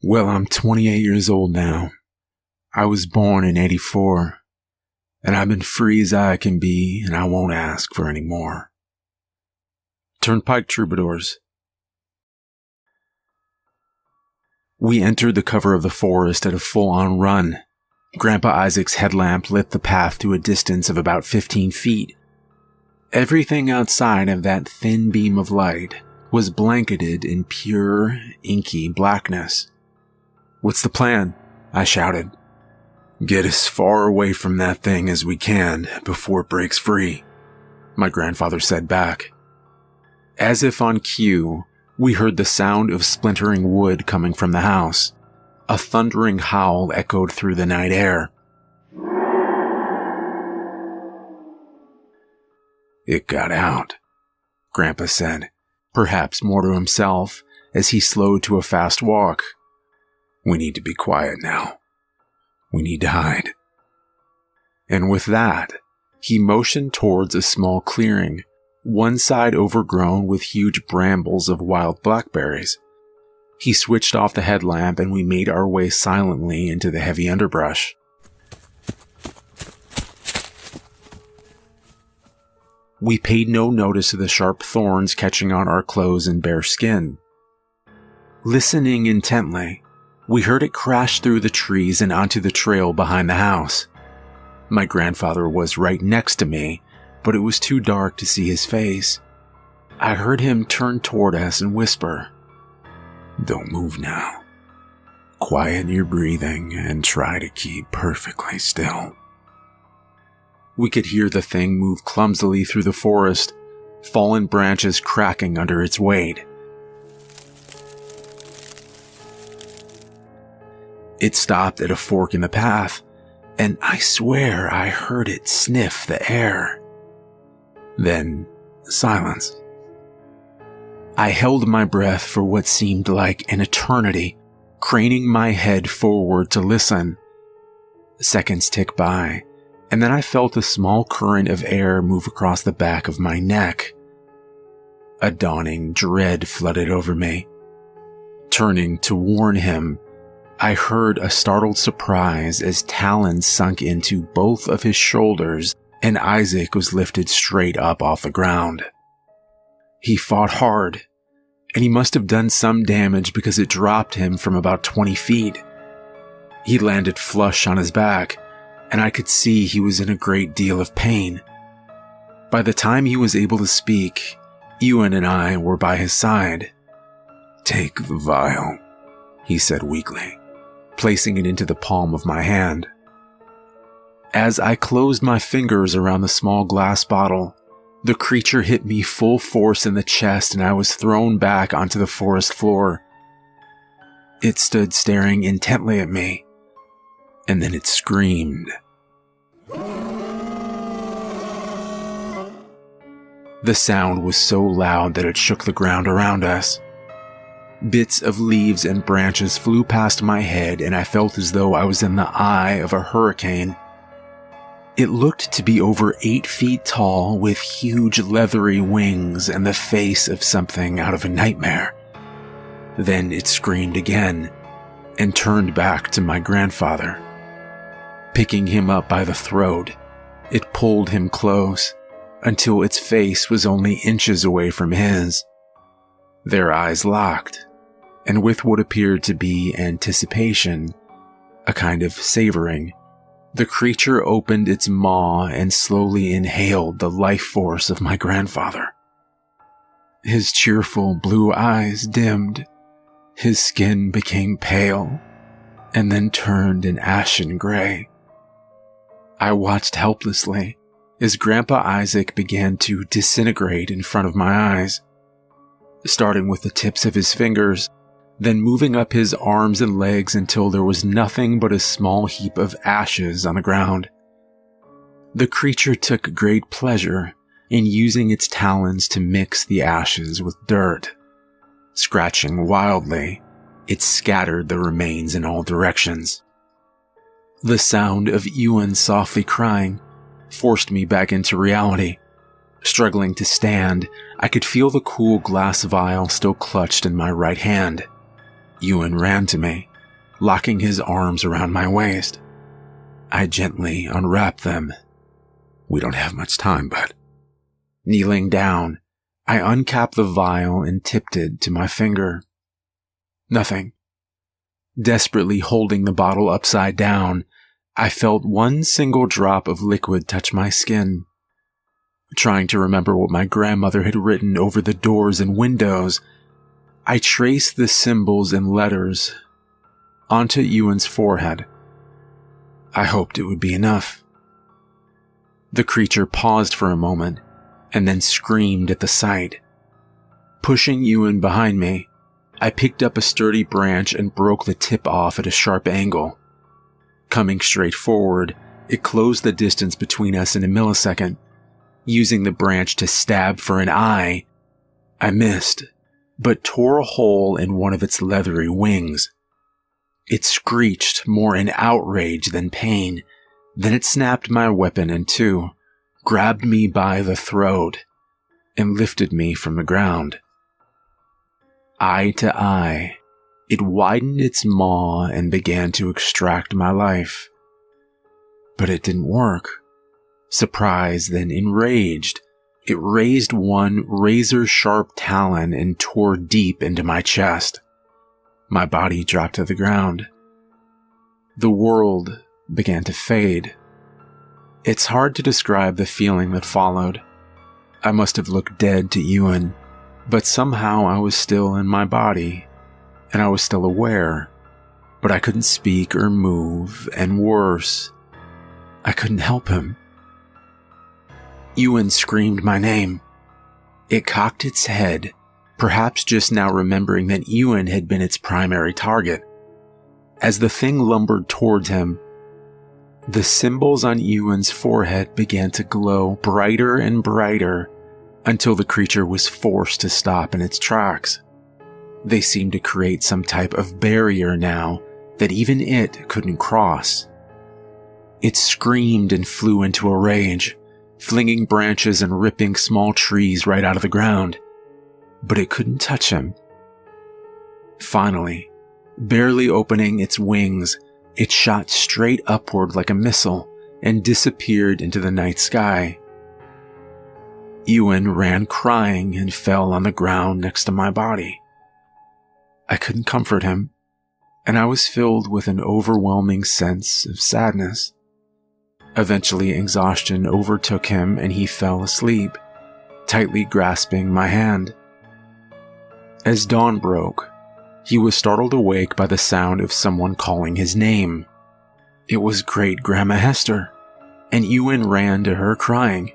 Well, I'm 28 years old now. I was born in 84, and I've been free as I can be, and I won't ask for any more. Turnpike Troubadours. We entered the cover of the forest at a full-on run. Grandpa Isaac's headlamp lit the path to a distance of about 15 feet. Everything outside of that thin beam of light was blanketed in pure, inky blackness. "What's the plan?" I shouted. "Get as far away from that thing as we can before it breaks free," my grandfather said back. As if on cue, we heard the sound of splintering wood coming from the house. A thundering howl echoed through the night air. "It got out," Grandpa said, perhaps more to himself, as he slowed to a fast walk. "We need to be quiet now. We need to hide." And with that, he motioned towards a small clearing, one side overgrown with huge brambles of wild blackberries. He switched off the headlamp and we made our way silently into the heavy underbrush. We paid no notice of the sharp thorns catching on our clothes and bare skin. Listening intently, we heard it crash through the trees and onto the trail behind the house. My grandfather was right next to me, but it was too dark to see his face. I heard him turn toward us and whisper, "Don't move now. Quiet your breathing and try to keep perfectly still." We could hear the thing move clumsily through the forest, fallen branches cracking under its weight. It stopped at a fork in the path, and I swear I heard it sniff the air. Then, silence. I held my breath for what seemed like an eternity, craning my head forward to listen. Seconds ticked by, and then I felt a small current of air move across the back of my neck. A dawning dread flooded over me. Turning to warn him, I heard a startled surprise as talons sunk into both of his shoulders and Isaac was lifted straight up off the ground. He fought hard, and he must have done some damage because it dropped him from about 20 feet. He landed flush on his back, and I could see he was in a great deal of pain. By the time he was able to speak, Ewan and I were by his side. "Take the vial," he said weakly, placing it into the palm of my hand. As I closed my fingers around the small glass bottle, the creature hit me full force in the chest and I was thrown back onto the forest floor. It stood staring intently at me, and then it screamed. The sound was so loud that it shook the ground around us. Bits of leaves and branches flew past my head and I felt as though I was in the eye of a hurricane. It looked to be over 8 feet tall with huge leathery wings and the face of something out of a nightmare. Then it screamed again and turned back to my grandfather. Picking him up by the throat, it pulled him close until its face was only inches away from his. Their eyes locked, and with what appeared to be anticipation, a kind of savoring, the creature opened its maw and slowly inhaled the life force of my grandfather. His cheerful blue eyes dimmed, his skin became pale, and then turned an ashen gray. I watched helplessly as Grandpa Isaac began to disintegrate in front of my eyes, starting with the tips of his fingers, then moving up his arms and legs until there was nothing but a small heap of ashes on the ground. The creature took great pleasure in using its talons to mix the ashes with dirt. Scratching wildly, it scattered the remains in all directions. The sound of Ewan softly crying forced me back into reality. Struggling to stand, I could feel the cool glass vial still clutched in my right hand. Ewan ran to me, locking his arms around my waist. I gently unwrapped them. We don't have much time, but... Kneeling down, I uncapped the vial and tipped it to my finger. Nothing. Desperately holding the bottle upside down, I felt one single drop of liquid touch my skin. Trying to remember what my grandmother had written over the doors and windows, I traced the symbols and letters onto Ewan's forehead. I hoped it would be enough. The creature paused for a moment and then screamed at the sight. Pushing Ewan behind me, I picked up a sturdy branch and broke the tip off at a sharp angle. Coming straight forward, it closed the distance between us in a millisecond. Using the branch to stab for an eye, I missed, but tore a hole in one of its leathery wings. It screeched more in outrage than pain. Then it snapped my weapon in two, grabbed me by the throat, and lifted me from the ground. Eye to eye, it widened its maw and began to extract my life. But it didn't work. Surprised, then enraged, it raised one razor-sharp talon and tore deep into my chest. My body dropped to the ground. The world began to fade. It's hard to describe the feeling that followed. I must have looked dead to Ewan, but somehow I was still in my body, and I was still aware, but I couldn't speak or move, and worse, I couldn't help him. Ewan screamed my name. It cocked its head, perhaps just now remembering that Ewan had been its primary target. As the thing lumbered towards him, the symbols on Ewan's forehead began to glow brighter and brighter until the creature was forced to stop in its tracks. They seemed to create some type of barrier now that even it couldn't cross. It screamed and flew into a rage, flinging branches and ripping small trees right out of the ground, but it couldn't touch him. Finally, barely opening its wings, it shot straight upward like a missile and disappeared into the night sky. Ewan ran crying and fell on the ground next to my body. I couldn't comfort him, and I was filled with an overwhelming sense of sadness. Eventually, exhaustion overtook him and he fell asleep, tightly grasping my hand. As dawn broke, he was startled awake by the sound of someone calling his name. It was Great-Grandma Hester, and Ewan ran to her crying,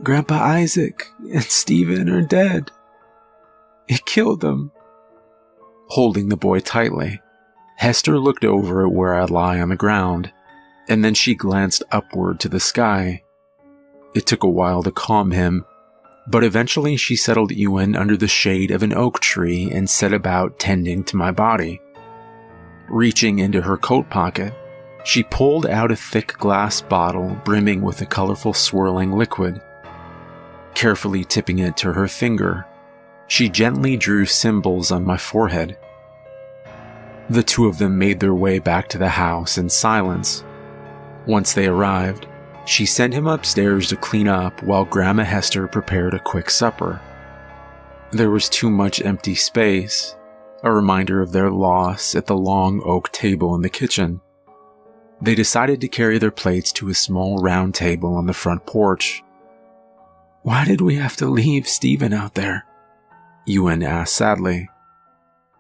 "Grandpa Isaac and Stephen are dead. It killed them." Holding the boy tightly, Hester looked over at where I lie on the ground, and then she glanced upward to the sky. It took a while to calm him, but eventually she settled Ewan under the shade of an oak tree and set about tending to my body. Reaching into her coat pocket, she pulled out a thick glass bottle brimming with a colorful swirling liquid. Carefully tipping it to her finger, she gently drew symbols on my forehead. The two of them made their way back to the house in silence. Once they arrived, she sent him upstairs to clean up while Grandma Hester prepared a quick supper. There was too much empty space, a reminder of their loss at the long oak table in the kitchen. They decided to carry their plates to a small round table on the front porch. "Why did we have to leave Stephen out there?" Ewan asked sadly.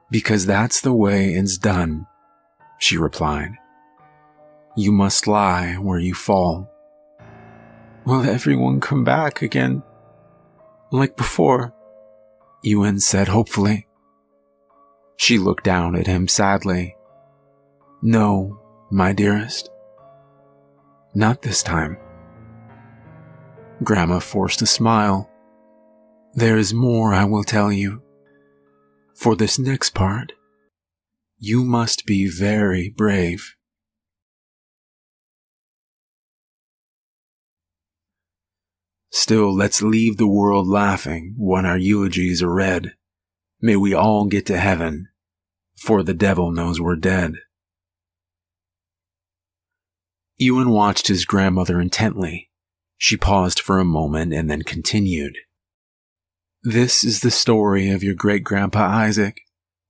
"Because that's the way it's done," she replied. "You must lie where you fall." "Will everyone come back again, like before?" Ewan said hopefully. She looked down at him sadly. "No, my dearest. Not this time." Grandma forced a smile. "There is more I will tell you. For this next part, you must be very brave." Still, let's leave the world laughing when our eulogies are read. May we all get to heaven, for the devil knows we're dead. Ewan watched his grandmother intently. She paused for a moment and then continued. This is the story of your great-grandpa Isaac.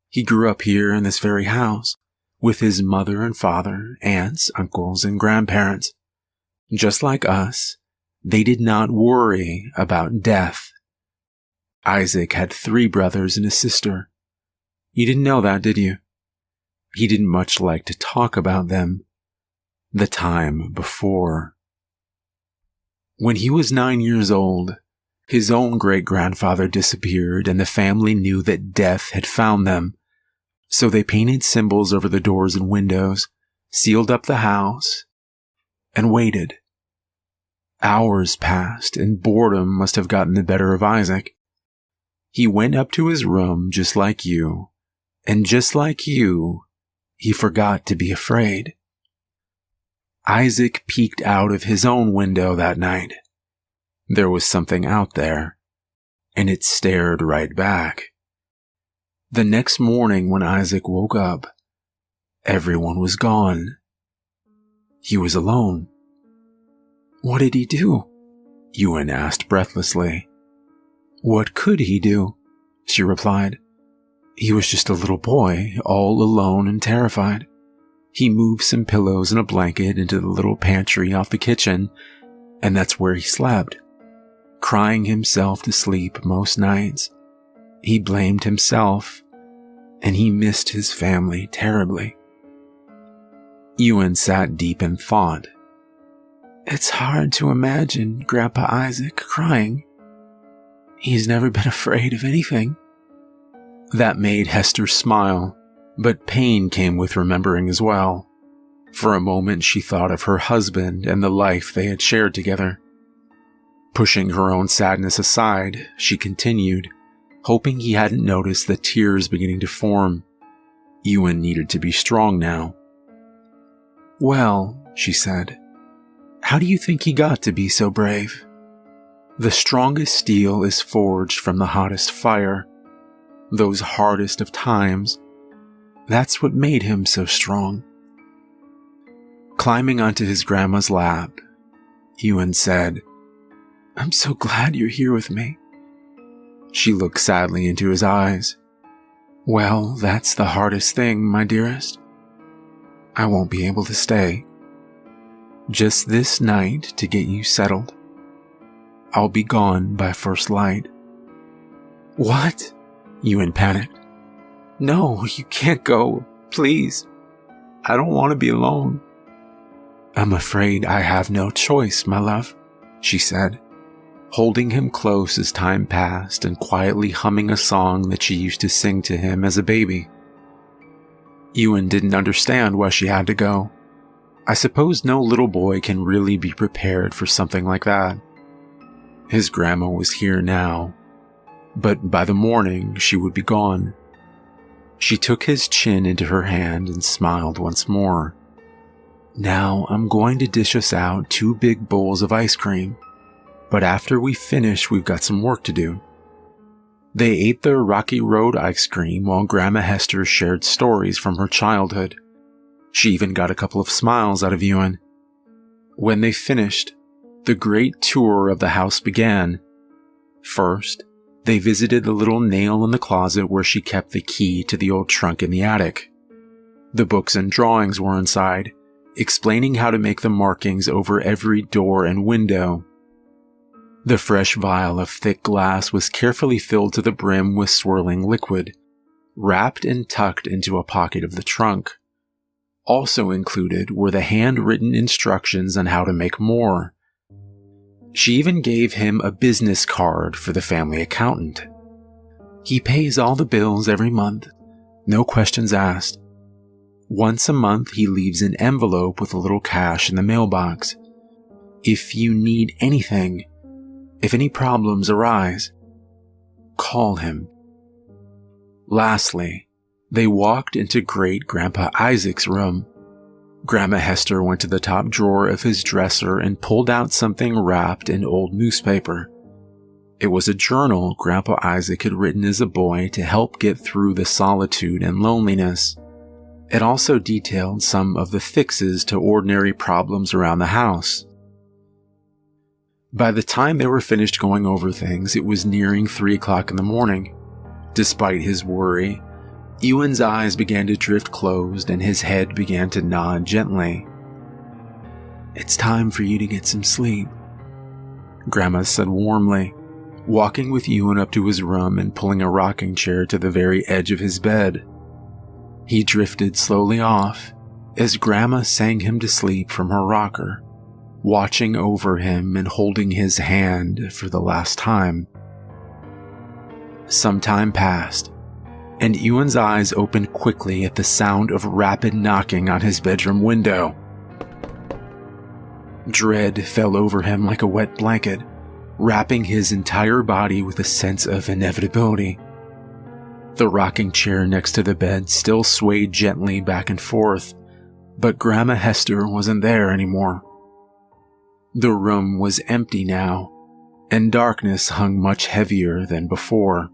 He grew up here in this very house, with his mother and father, aunts, uncles, and grandparents. Just like us, they did not worry about death. Isaac had 3 brothers and a sister. You didn't know that, did you? He didn't much like to talk about them. The time before. When he was 9 years old, his own great-grandfather disappeared and the family knew that death had found them. So they painted symbols over the doors and windows, sealed up the house, and waited. Hours passed and boredom must have gotten the better of Isaac. He went up to his room just like you, and just like you, he forgot to be afraid. Isaac peeked out of his own window that night. There was something out there, and it stared right back. The next morning when Isaac woke up, everyone was gone. He was alone. What did he do? Ewan asked breathlessly. What could he do? She replied. He was just a little boy, all alone and terrified. He moved some pillows and a blanket into the little pantry off the kitchen, and that's where he slept, crying himself to sleep most nights. He blamed himself, and he missed his family terribly. Ewan sat deep in thought. It's hard to imagine Grandpa Isaac crying. He's never been afraid of anything. That made Hester smile, but pain came with remembering as well. For a moment she thought of her husband and the life they had shared together. Pushing her own sadness aside, she continued, hoping he hadn't noticed the tears beginning to form. Ewan needed to be strong now. Well, she said, how do you think he got to be so brave? The strongest steel is forged from the hottest fire. Those hardest of times, that's what made him so strong. Climbing onto his grandma's lap, Ewan said, I'm so glad you're here with me. She looked sadly into his eyes. Well, that's the hardest thing, my dearest. I won't be able to stay. Just this night to get you settled. I'll be gone by first light. What? Ewan panicked. No, you can't go. Please. I don't want to be alone. I'm afraid I have no choice, my love, she said, holding him close as time passed and quietly humming a song that she used to sing to him as a baby. Ewan didn't understand why she had to go. I suppose no little boy can really be prepared for something like that. His grandma was here now, but by the morning she would be gone. She took his chin into her hand and smiled once more. Now I'm going to dish us out 2 big bowls of ice cream, but after we finish we've got some work to do. They ate their Rocky Road ice cream while Grandma Hester shared stories from her childhood. She even got a couple of smiles out of Ewan. When they finished, the great tour of the house began. First, they visited the little nail in the closet where she kept the key to the old trunk in the attic. The books and drawings were inside, explaining how to make the markings over every door and window. The fresh vial of thick glass was carefully filled to the brim with swirling liquid, wrapped and tucked into a pocket of the trunk. Also included were the handwritten instructions on how to make more. She even gave him a business card for the family accountant. He pays all the bills every month, no questions asked. Once a month he leaves an envelope with a little cash in the mailbox. If you need anything, if any problems arise, call him. Lastly, they walked into Great-Grandpa Isaac's room. Grandma Hester went to the top drawer of his dresser and pulled out something wrapped in old newspaper. It was a journal Grandpa Isaac had written as a boy to help get through the solitude and loneliness. It also detailed some of the fixes to ordinary problems around the house. By the time they were finished going over things, it was nearing 3 o'clock in the morning. Despite his worry, Ewan's eyes began to drift closed and his head began to nod gently. "It's time for you to get some sleep," Grandma said warmly, walking with Ewan up to his room and pulling a rocking chair to the very edge of his bed. He drifted slowly off as Grandma sang him to sleep from her rocker, watching over him and holding his hand for the last time. Some time passed, and Ewan's eyes opened quickly at the sound of rapid knocking on his bedroom window. Dread fell over him like a wet blanket, wrapping his entire body with a sense of inevitability. The rocking chair next to the bed still swayed gently back and forth, but Grandma Hester wasn't there anymore. The room was empty now, and darkness hung much heavier than before.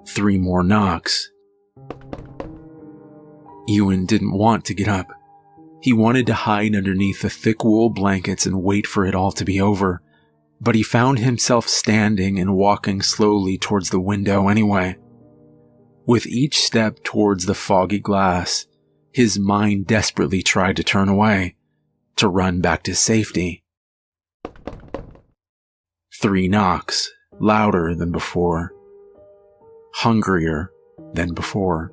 3 more knocks. Ewan didn't want to get up. He wanted to hide underneath the thick wool blankets and wait for it all to be over, but he found himself standing and walking slowly towards the window anyway. With each step towards the foggy glass, his mind desperately tried to turn away, to run back to safety. 3 knocks, louder than before, hungrier than before.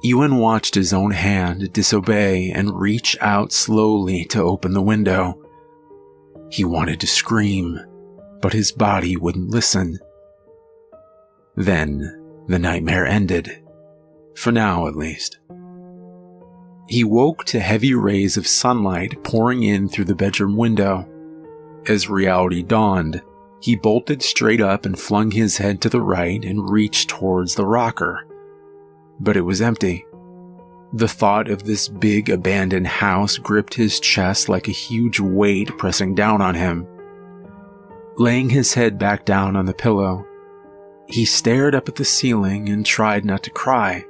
Ewan watched his own hand disobey and reach out slowly to open the window. He wanted to scream, but his body wouldn't listen. Then the nightmare ended, for now at least. He woke to heavy rays of sunlight pouring in through the bedroom window. As reality dawned, he bolted straight up and flung his head to the right and reached towards the rocker. But it was empty. The thought of this big abandoned house gripped his chest like a huge weight pressing down on him. Laying his head back down on the pillow, he stared up at the ceiling and tried not to cry.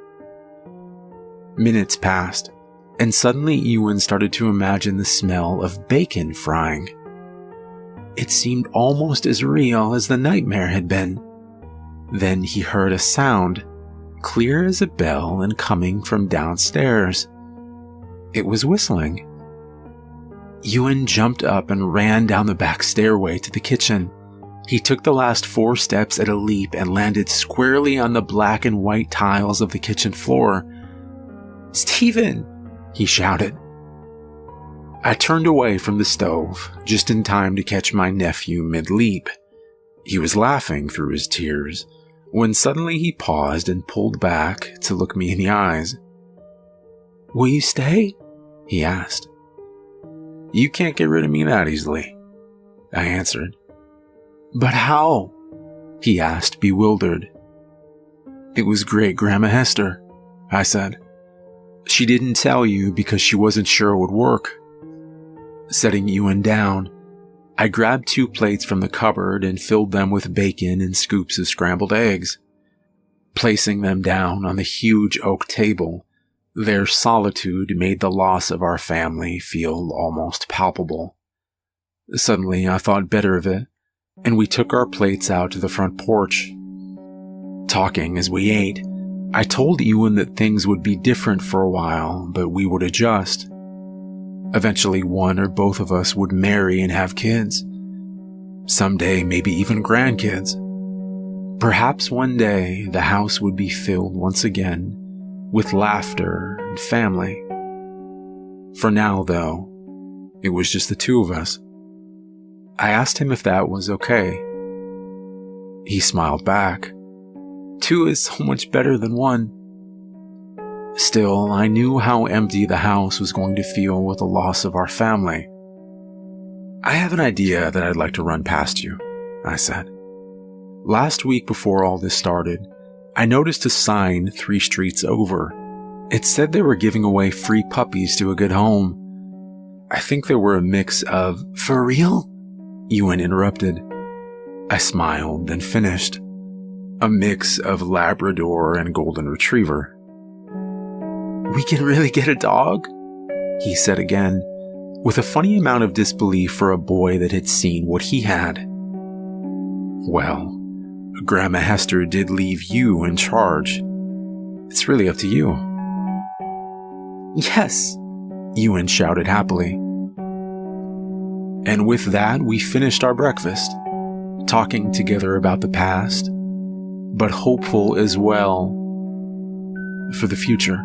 Minutes passed, and suddenly Ewan started to imagine the smell of bacon frying. It seemed almost as real as the nightmare had been. Then he heard a sound, clear as a bell and coming from downstairs. It was whistling. Ewan jumped up and ran down the back stairway to the kitchen. He took the last 4 steps at a leap and landed squarely on the black and white tiles of the kitchen floor. "Stephen!" he shouted. I turned away from the stove, just in time to catch my nephew mid-leap. He was laughing through his tears, when suddenly he paused and pulled back to look me in the eyes. "Will you stay?" he asked. "You can't get rid of me that easily," I answered. "But how?" he asked, bewildered. "It was Great-Grandma Hester," I said. "She didn't tell you because she wasn't sure it would work." Setting Ewan down, I grabbed 2 plates from the cupboard and filled them with bacon and scoops of scrambled eggs. Placing them down on the huge oak table, their solitude made the loss of our family feel almost palpable. Suddenly, I thought better of it, and we took our plates out to the front porch. Talking as we ate, I told Ewan that things would be different for a while, but we would adjust. Eventually, one or both of us would marry and have kids. Someday, maybe even grandkids. Perhaps one day, the house would be filled once again with laughter and family. For now, though, it was just the 2 of us. I asked him if that was okay. He smiled back. 2 is so much better than 1. Still, I knew how empty the house was going to feel with the loss of our family. "I have an idea that I'd like to run past you," I said. Last week before all this started, I noticed a sign 3 streets over. It said they were giving away free puppies to a good home. I think they were a mix of— "For real?" Ewan interrupted. I smiled, then finished. A mix of Labrador and Golden Retriever. "We can really get a dog?" he said again, with a funny amount of disbelief for a boy that had seen what he had. "Well, Grandma Hester did leave you in charge. It's really up to you." "Yes!" Ewan shouted happily. And with that, we finished our breakfast, talking together about the past, but hopeful as well for the future.